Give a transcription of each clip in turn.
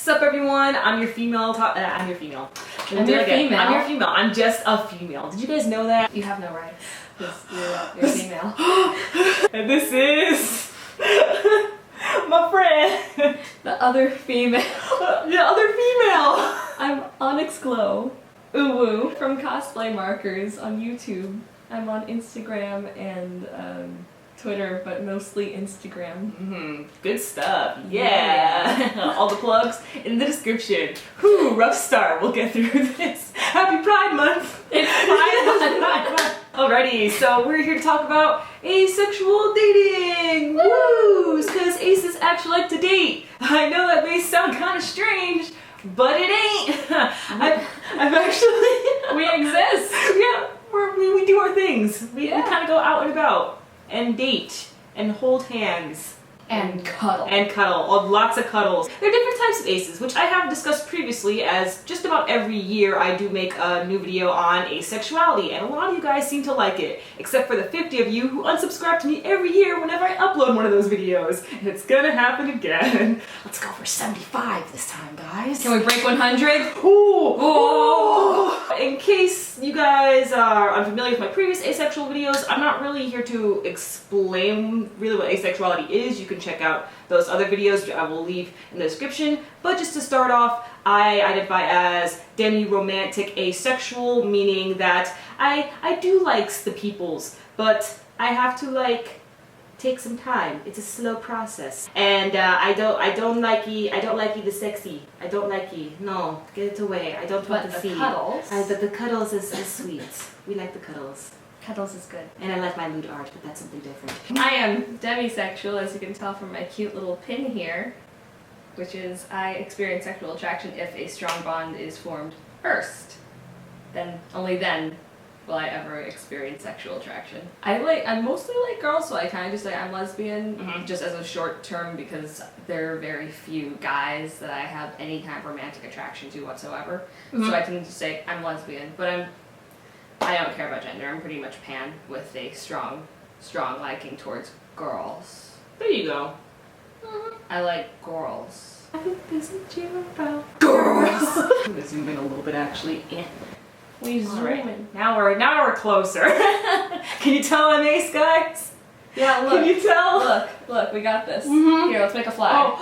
Sup everyone, I'm your female. I'm your female. I'm your female. I'm your female. I'm just a female. Did you guys know that? You have no rights because you're female. And this is my friend. The other female. The other female. I'm Onyx Glow. Ooh woo. From Cosplay Markers on YouTube. I'm on Instagram and Twitter, but mostly Instagram. Good stuff. Yeah. All the plugs in the description. Whew, rough start. We'll get through this. Happy Pride Month. It's Pride Month. Alrighty, so we're here to talk about asexual dating. Woo! Because aces actually like to date. I know that may sound kind of strange, but it ain't. I've actually We exist. Yeah, we do our things. We kind of go out and about and date and hold hands. And cuddle. And cuddle. Lots of cuddles. There are different types of aces, which I have discussed previously, as just about every year I do make a new video on asexuality, and a lot of you guys seem to like it, except for the 50 of you who unsubscribe to me every year whenever I upload one of those videos. And it's gonna happen again. Let's go for 75 this time, guys. Can we break 100? Ooh! In case you guys are unfamiliar with my previous asexual videos, I'm not really here to explain really what asexuality is. You can check out those other videos, which I will leave in the description. But just to start off, I identify as demi-romantic asexual, meaning that I do likes the peoples, but I have to take some time. It's a slow process, and I don't like the sexy. I don't like no, get it away. I don't want to see. Cuddles. But the cuddles is sweet. We like the cuddles. Cuddles is good. And I like my lewd art, but that's something different. I am demisexual, as you can tell from my cute little pin here, which is I experience sexual attraction if a strong bond is formed first. Then, only then, will I ever experience sexual attraction. I mostly like girls, so I kind of just say I'm lesbian, just as a short term, because there are very few guys that I have any kind of romantic attraction to whatsoever. So I tend to say I'm lesbian, but I don't care about gender. I'm pretty much pan with a strong liking towards girls. There you go. I like girls. I think this is about girls. I'm gonna zoom in a little bit, actually. We zoom in. Now we're closer. Can you tell I'm ace, guys? Yeah, look. Can you tell? Look, we got this. Here, let's make a flag.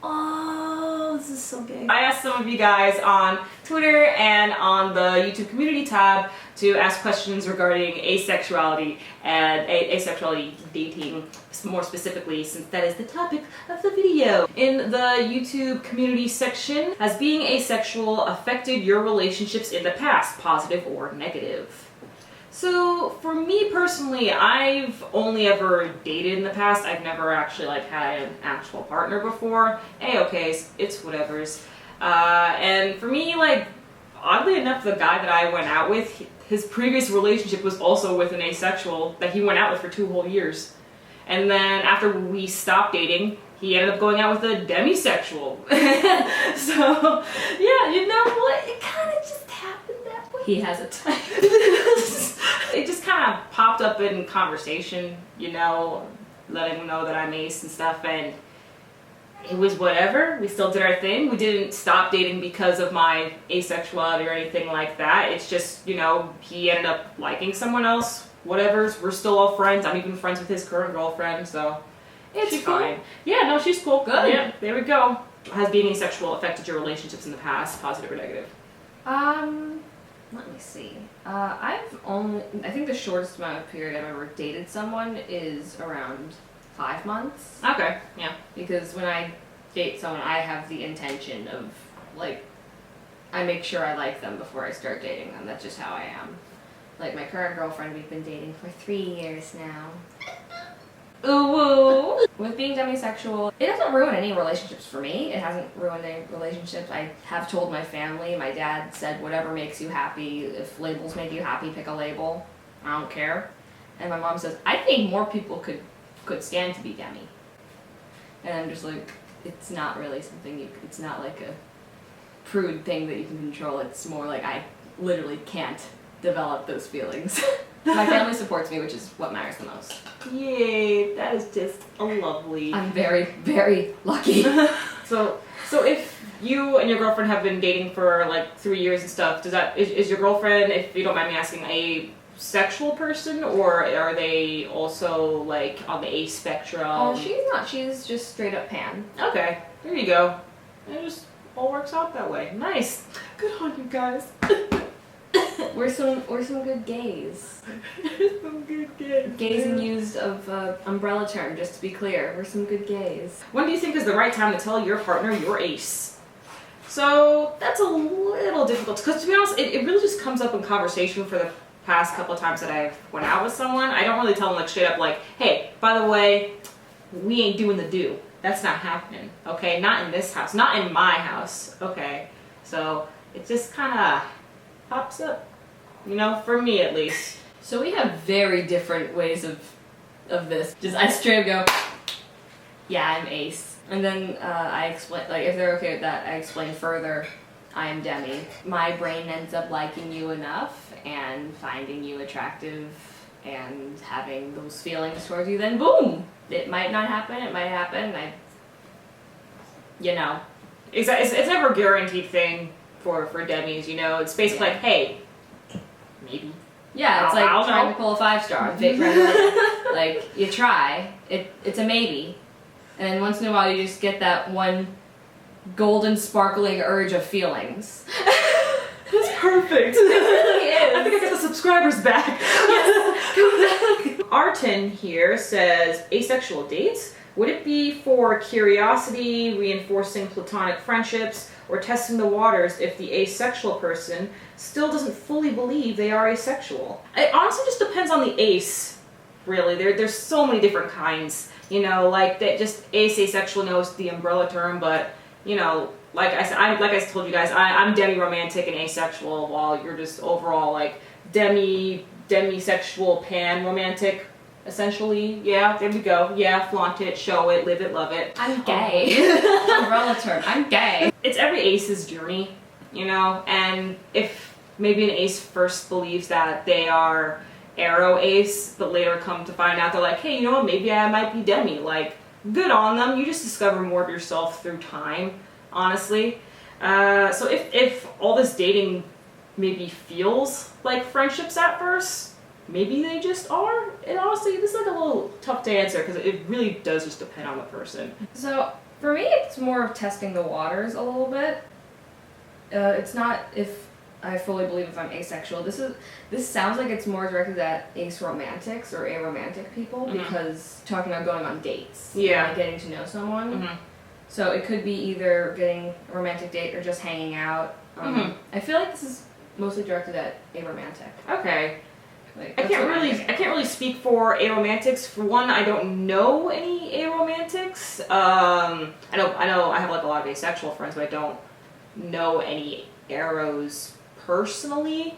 Oh, this is so gay. I asked some of you guys on Twitter and on the YouTube community tab to ask questions regarding asexuality and asexuality dating, more specifically, since that is the topic of the video. In the YouTube community section, has being asexual affected your relationships in the past, positive or negative? So, for me personally, I've only ever dated in the past. I've never actually had an actual partner before. Okay, it's whatevers. And for me, oddly enough, the guy that I went out with, his previous relationship was also with an asexual that he went out with for 2 whole years. And then after we stopped dating, he ended up going out with a demisexual. So, yeah, you know what? It kind of just happened that way. He has a type. It just kind of popped up in conversation, letting him know that I'm ace and stuff, and it was whatever. We still did our thing. We didn't stop dating because of my asexuality or anything like that. It's just, he ended up liking someone else, whatevers. We're still all friends. I'm even friends with his current girlfriend, so it's fine. Cool? Yeah, no, she's cool. Good. Yeah, there we go. Has being asexual affected your relationships in the past, positive or negative? Let me see. I think the shortest amount of period I've ever dated someone is around 5 months. Okay, yeah. Because when I date someone, I have the intention of, I make sure I like them before I start dating them. That's just how I am. Like my current girlfriend, we've been dating for 3 years now. Ooh woo! With being demisexual, it doesn't ruin any relationships for me. It hasn't ruined any relationships. I have told my family. My dad said, whatever makes you happy. If labels make you happy, pick a label. I don't care. And my mom says, I think more people could stand to be demi. And I'm just like, it's not really something it's not like a prude thing that you can control. It's more like I literally can't develop those feelings. My family supports me, which is what matters the most. Yay, that is just lovely. I'm very, very lucky. So if you and your girlfriend have been dating for like 3 years and stuff, is your girlfriend, if you don't mind me asking, a sexual person, or are they also like on the ace spectrum? Oh, she's not. She's just straight up pan. Okay, there you go. It just all works out that way. Nice. Good on you guys. We're some good gays. Some good gays. Gays and used of umbrella term, just to be clear. We're some good gays. When do you think is the right time to tell your partner you're ace? So that's a little difficult, because to be honest, it really just comes up in conversation for the past couple of times that I've went out with someone. I don't really tell them like straight up like, hey, by the way, we ain't doing the do. That's not happening, okay? Not in this house, not in my house, okay? So it just kind of pops up, you know, for me at least. So we have very different ways of this. Just I straight up go, yeah, I'm ace. And then I explain, like if they're okay with that, I explain further, I am Demi. My brain ends up liking you enough and finding you attractive and having those feelings towards you, then boom! It might not happen, it might happen, you know. It's never a guaranteed thing for Demis, you know. It's basically like, hey, maybe. Yeah, it's like I'll trying know. to pull a 5-star. Like, you try, it's a maybe. And then once in a while you just get that one golden sparkling urge of feelings. That's perfect. It really is. I think I got the subscribers back. Yes, come back. Artin here says, asexual dates? Would it be for curiosity, reinforcing platonic friendships, or testing the waters if the asexual person still doesn't fully believe they are asexual? It honestly just depends on the ace, really. There's so many different kinds, you know, like that just asexual knows the umbrella term, but, you know, like I said, like I told you guys, I'm demi-romantic and asexual, while you're just overall like demisexual, pan-romantic, essentially. Yeah, there we go. Yeah, flaunt it, show it, live it, love it. I'm gay. Umbrella term, I'm gay. It's every ace's journey, you know, and if maybe an ace first believes that they are arrow ace, but later come to find out they're like, hey, you know what, maybe I might be demi, like, good on them. You just discover more of yourself through time, honestly. So if all this dating maybe feels like friendships at first, maybe they just are. And honestly, this is like a little tough to answer because it really does just depend on the person. So for me, it's more of testing the waters a little bit. It's not if I fully believe if I'm asexual. This sounds like it's more directed at ace romantics or aromantic people, because talking about going on dates, Yeah, like getting to know someone. So it could be either getting a romantic date or just hanging out. I feel like this is mostly directed at aromantic. Okay. Like, I can't really speak for aromantics. For one, I don't know any aromantics. I know I have like a lot of asexual friends, but I don't know any aros personally.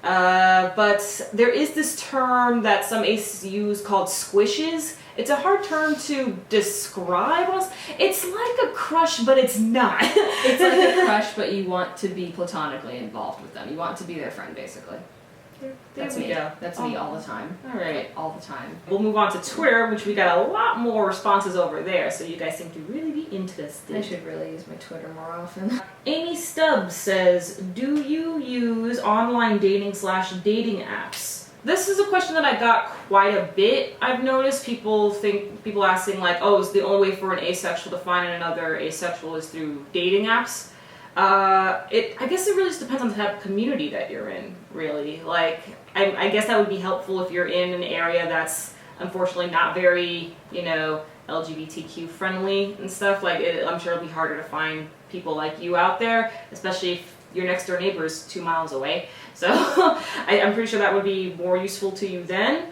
But there is this term that some aces use called squishes. It's a hard term to describe us. It's like a crush, but it's not. It's like a crush, but you want to be platonically involved with them. You want to be their friend, basically. That's me. That's me all the time. All right. All the time. We'll move on to Twitter, which we got a lot more responses over there, so you guys seem to really be interested. I should really use my Twitter more often. Amy Stubbs says, do you use online dating/dating apps? This is a question that I got quite a bit. I've noticed people asking like, oh, is the only way for an asexual to find another asexual is through dating apps? I guess it really just depends on the type of community that you're in, really. Like, I guess that would be helpful if you're in an area that's unfortunately not very, you know, LGBTQ friendly and stuff. Like, I'm sure it'll be harder to find people like you out there, especially if your next door neighbor is 2 miles away. So I'm pretty sure that would be more useful to you then.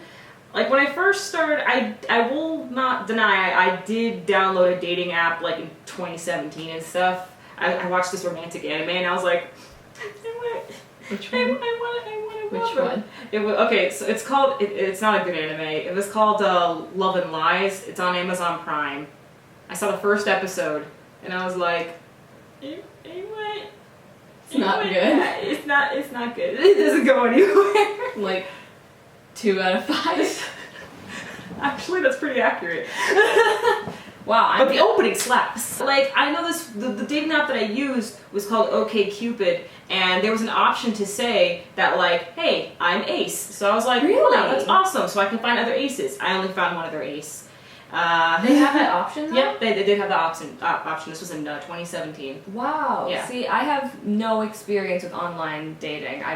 Like, when I first started, I will not deny, I did download a dating app like in 2017 and stuff. I watched this romantic anime and I was like, Which one? I want Which one? It was, okay, so it's called, it's not a good anime. It was called Love and Lies. It's on Amazon Prime. I saw the first episode and I was like, It's not good. It's not good. It doesn't go anywhere. Like 2 out of 5. Actually, that's pretty accurate. Wow, But the opening slaps. Like, I know this, the dating app that I used was called OkCupid, and there was an option to say that, like, hey, I'm ace. So I was like, Really? cool, that's awesome, so I can find other aces. I only found one other ace. They have that option though? Yep, they did have the option. This was in 2017. Wow. Yeah. See, I have no experience with online dating. I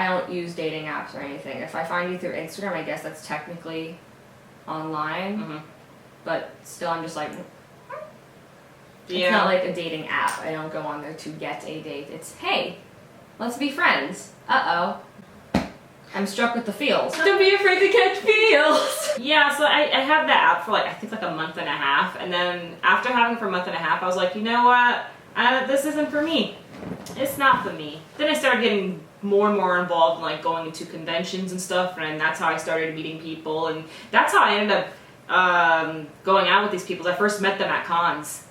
don't use dating apps or anything. If I find you through Instagram, I guess that's technically online. Mm-hmm. But still, I'm just like, Yeah. it's not like a dating app. I don't go on there to get a date. It's, hey, let's be friends. Uh-oh. I'm struck with the feels. Don't be afraid to catch feels. Yeah, so I had that app for like, I think like a month and a half, and then after having it for a month and a half, I was like, you know what, this isn't for me. It's not for me. Then I started getting more and more involved in like going into conventions and stuff, and that's how I started meeting people, and that's how I ended up going out with these people. I first met them at cons.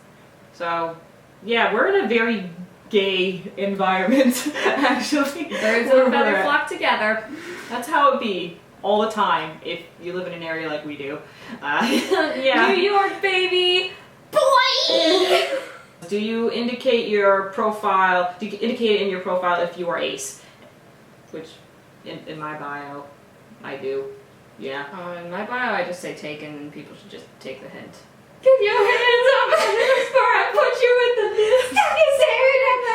So yeah, we're in a very gay environment, actually. Birds of a feather flock together. That's how it be all the time if you live in an area like we do. Yeah. New York, baby! Boy! Do you indicate your profile? Do you indicate in your profile if you are ace? Which, in my bio, I do. Yeah. In my bio, I just say taken, and people should just take the hint. Get your hands up before I put you in the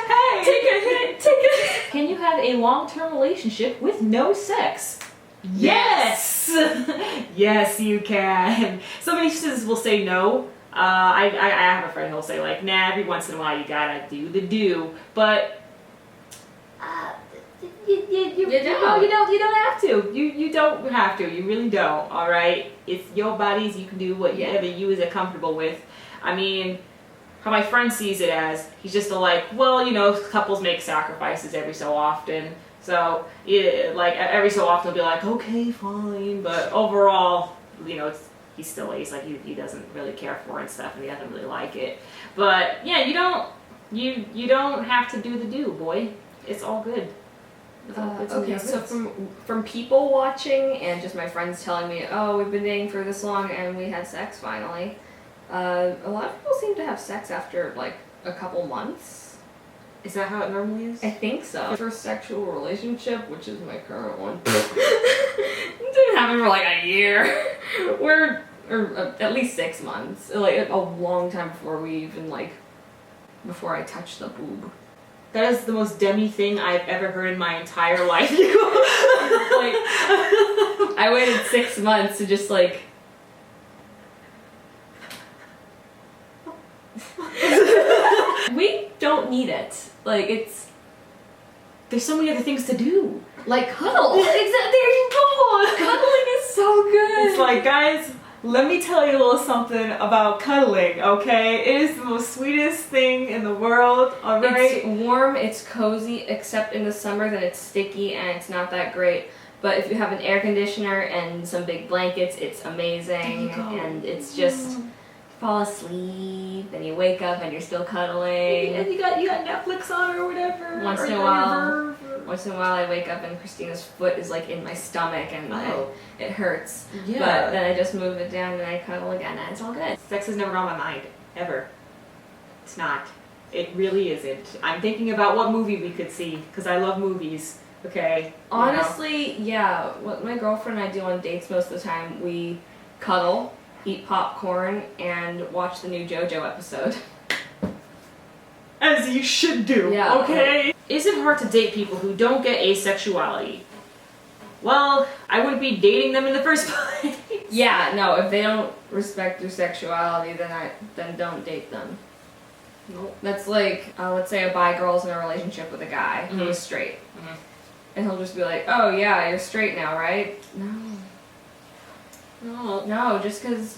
Hey! Take a hint, take a hint. Can you have a long-term relationship with no sex? Yes! Yes, you can. Some aces will say no. I have a friend who'll say like, nah, every once in a while you gotta do the do, but you don't have to. You don't have to. You really don't. All right. It's your bodies. You can do whatever you is comfortable with. I mean, how my friend sees it as, he's just like, well, you know, couples make sacrifices every so often. So, like every so often he'll be like, okay, fine. But overall, you know, he's still ace. Like he doesn't really care for it and stuff, and he doesn't really like it. But yeah, you don't have to do the do, boy. It's all good. Okay, so from people watching and just my friends telling me, oh, we've been dating for this long and we had sex finally, a lot of people seem to have sex after like a couple months. Is that how it normally is? I think so. First sexual relationship, which is my current one, didn't happen for like a year. Or at least 6 months. Like a long time before I touched the boob. That is the most demi thing I've ever heard in my entire life. Like, I waited 6 months to just like. We don't need it. Like, it's. There's so many other things to do. Like cuddle. Exactly. There you go. Cuddling is so good. It's like, guys, let me tell you a little something about cuddling, okay? It is the most sweetest thing in the world, alright? It's warm, it's cozy, except in the summer then it's sticky and it's not that great. But if you have an air conditioner and some big blankets, it's amazing. And it's just fall asleep and you wake up and you're still cuddling. And you got Netflix on or whatever. Once in a while I wake up and Christina's foot is like in my stomach and it hurts. Yeah. But then I just move it down and I cuddle again and it's all good. Sex has never gone on my mind, ever. It's not. It really isn't. I'm thinking about what movie we could see, because I love movies, okay? Honestly, yeah. What my girlfriend and I do on dates most of the time, we cuddle, eat popcorn, and watch the new JoJo episode. As you should do, yeah, okay? Is it hard to date people who don't get asexuality? Well, I wouldn't be dating them in the first place. Yeah, no, if they don't respect your sexuality, then don't date them. Nope. That's like, let's say a bi girl's in a relationship with a guy who is straight. Mm-hmm. And he'll just be like, oh yeah, you're straight now, right? No, just because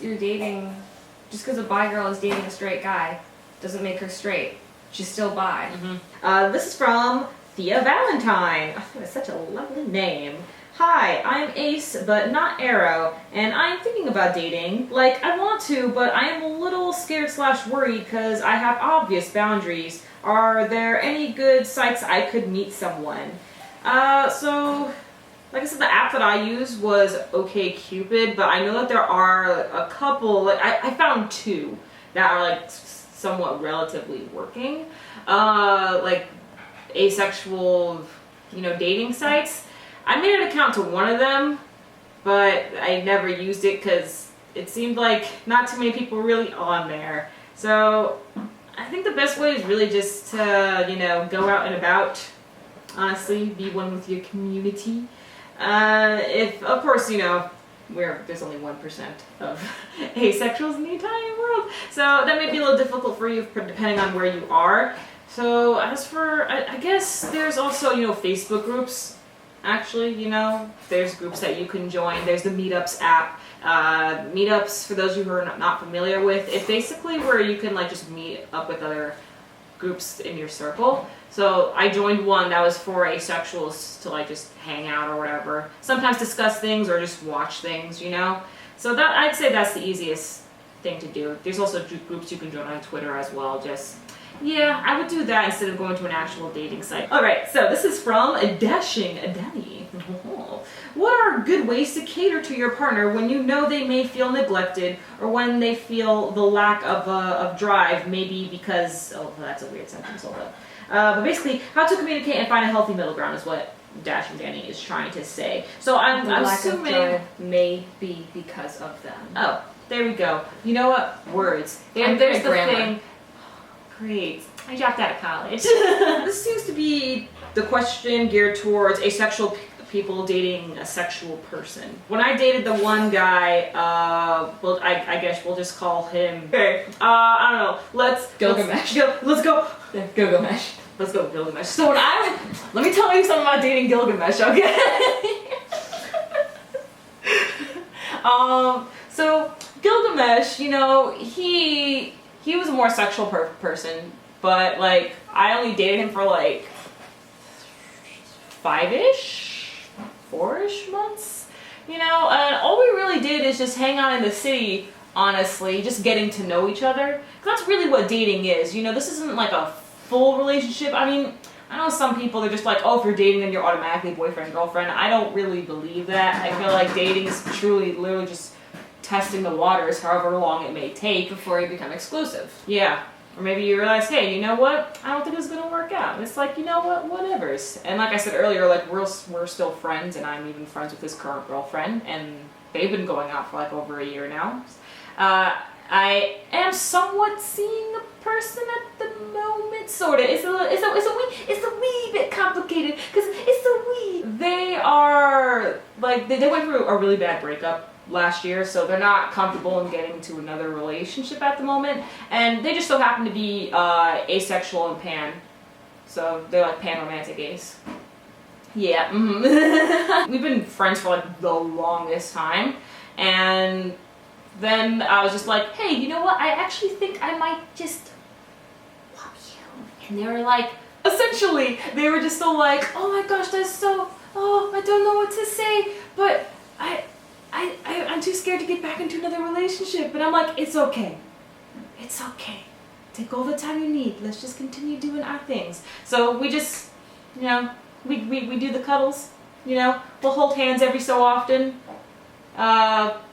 a bi girl is dating a straight guy doesn't make her straight. She's still bi. Mm-hmm. This is from Thea Valentine. Oh, that's such a lovely name. Hi, I'm Ace, but not Arrow, and I'm thinking about dating. Like, I want to, but I am a little scared/worried because I have obvious boundaries. Are there any good sites I could meet someone? So, like I said, the app that I used was OkCupid, but I know that there are a couple, like I found two that are like somewhat relatively working, like asexual, dating sites. I made an account to one of them, but I never used it because it seemed like not too many people were really on there. So I think the best way is really just to, go out and about, honestly, be one with your community. If, of course, there's only 1% of asexuals in the entire world, so that may be a little difficult for you depending on where you are. So as for, I guess there's also, Facebook groups. Actually, there's groups that you can join. There's the Meetups app. Meetups, for those of you who are not familiar with, it's basically where you can like just meet up with other groups in your circle. So I joined one that was for asexuals to like just hang out or whatever. Sometimes discuss things or just watch things, So that I'd say that's the easiest thing to do. There's also groups you can join on Twitter as well. Yeah, I would do that instead of going to an actual dating site. Alright, so this is from Dashing Danny. What are good ways to cater to your partner when you know they may feel neglected or when they feel the lack of drive, maybe because, that's a weird sentence, hold up. But basically, how to communicate and find a healthy middle ground is what Dashing Danny is trying to say. So I'm assuming... The lack of drive may be because of them. Oh, there we go. You know what? Words. There's the grammar. thing... Great. I dropped out of college. This seems to be the question geared towards asexual people dating a sexual person. When I dated the one guy, I guess we'll just call him... Okay, I don't know. Let's go. Gilgamesh. Let's go. Gilgamesh. Let's go, Gilgamesh. So let me tell you something about dating Gilgamesh, okay? So Gilgamesh, he was a more sexual person, but like I only dated him for like 4-ish months, and all we really did is just hang out in the city, honestly, just getting to know each other. 'Cause that's really what dating is, this isn't like a full relationship. I mean, I know some people, they're just like, oh, if you're dating then you're automatically boyfriend, girlfriend. I don't really believe that. I feel like dating is truly, literally just testing the waters, however long it may take. Before you become exclusive. Yeah. Or maybe you realize, hey, you know what? I don't think this is gonna work out. And it's like, you know what? Whatever's. And like I said earlier, like we're still friends, and I'm even friends with his current girlfriend, and they've been going out for like over a year now. I am somewhat seeing a person at the moment, sorta. It's a wee bit complicated because it's a wee. They are like they went through a really bad breakup last year, so they're not comfortable in getting to another relationship at the moment, and they just so happen to be asexual and pan, so they're like pan romantic ace. Yeah. We've been friends for like the longest time, and then I was just like, hey, you know what, I actually think I might just love you. And they were like, essentially they were just so like, oh my gosh, that's so, I don't know what to say, but I'm too scared to get back into another relationship. And I'm like, it's okay. It's okay. Take all the time you need. Let's just continue doing our things. So we just, we do the cuddles. We'll hold hands every so often.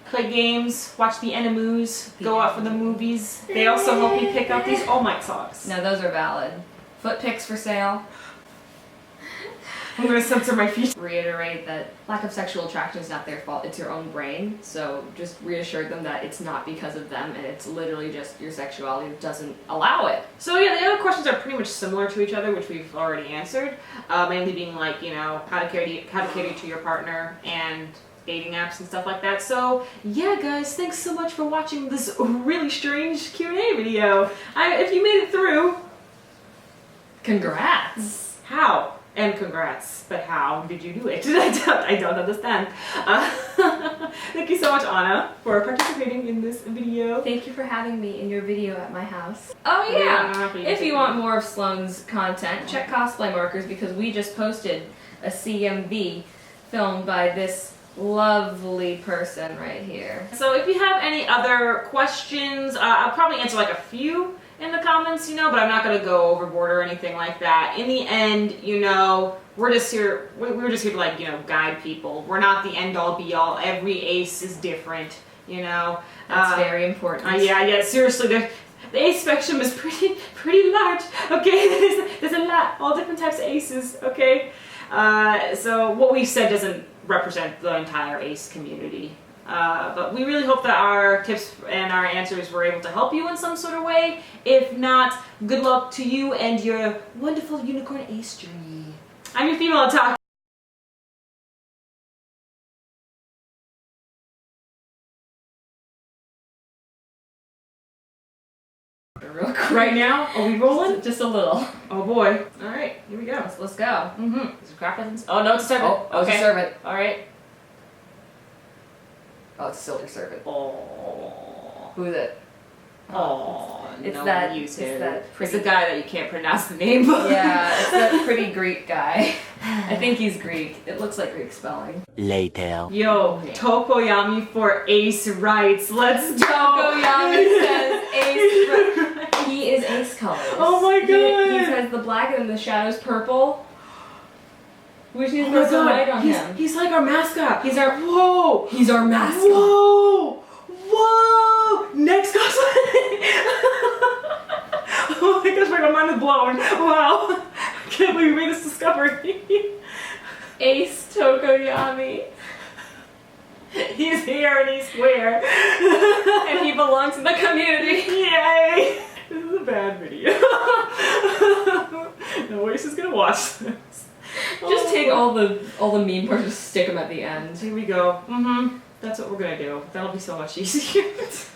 Play games, watch the Enemoos, go out for the movies. They also help me pick out these All Might socks. No, those are valid. Foot pics for sale. I'm gonna censor my feet. Reiterate that lack of sexual attraction is not their fault, it's your own brain. So just reassure them that it's not because of them, and it's literally just your sexuality doesn't allow it. So yeah, the other questions are pretty much similar to each other, which we've already answered. Mainly being like, how to cater to your partner and dating apps and stuff like that. So yeah, guys, thanks so much for watching this really strange Q&A video. If you made it through, congrats. How? And congrats, but how did you do it? I don't understand. Thank you so much, Anna, for participating in this video. Thank you for having me in your video at my house. Oh yeah, if you want more of Sloane's content, check Cosplay Markers, because we just posted a CMV filmed by this lovely person right here. So if you have any other questions, I'll probably answer like a few in the comments, but I'm not going to go overboard or anything like that. In the end, we're just here, we're just here to like, guide people. We're not the end all be all. Every ace is different, That's very important. Yeah, seriously, the ace spectrum is pretty large, okay? There's a lot, all different types of aces, okay? So what we said doesn't represent the entire ace community. But we really hope that our tips and our answers were able to help you in some sort of way. If not, good luck to you and your wonderful unicorn ace journey. I'm your female attack. Real quick. Right now? Are we rolling? Just a little. Oh boy. Alright, here we go. Let's go. Is it crap buttons? Oh no, it's a servant. Oh, it's a servant. Alright. Oh, it's a silver servant. Oh. Who is it? Oh, it's no that. one It's it. that. It's the guy that you can't pronounce the name. Yeah, it's that pretty Greek guy. I think he's Greek. It looks like Greek spelling. Later. Yo, Tokoyami for ace rights. Let's go. Tokoyami says ace. He is ace colors. Oh my god. He says the black and the shadows purple. Which needs Oh to my put some light god. on He's, him. he's like our mascot. He's our. Whoa. He's our mascot. Whoa. Whoa. Next cosplay. Oh my gosh, my mind is blown. Wow. I can't believe we made this discovery. Ace Tokoyami. He's here and he's square. And he belongs in the community. Yay! This is a bad video. No Ace is gonna watch this. Just take all the meme parts, just stick them at the end. Here we go. That's what we're gonna do. That'll be so much easier.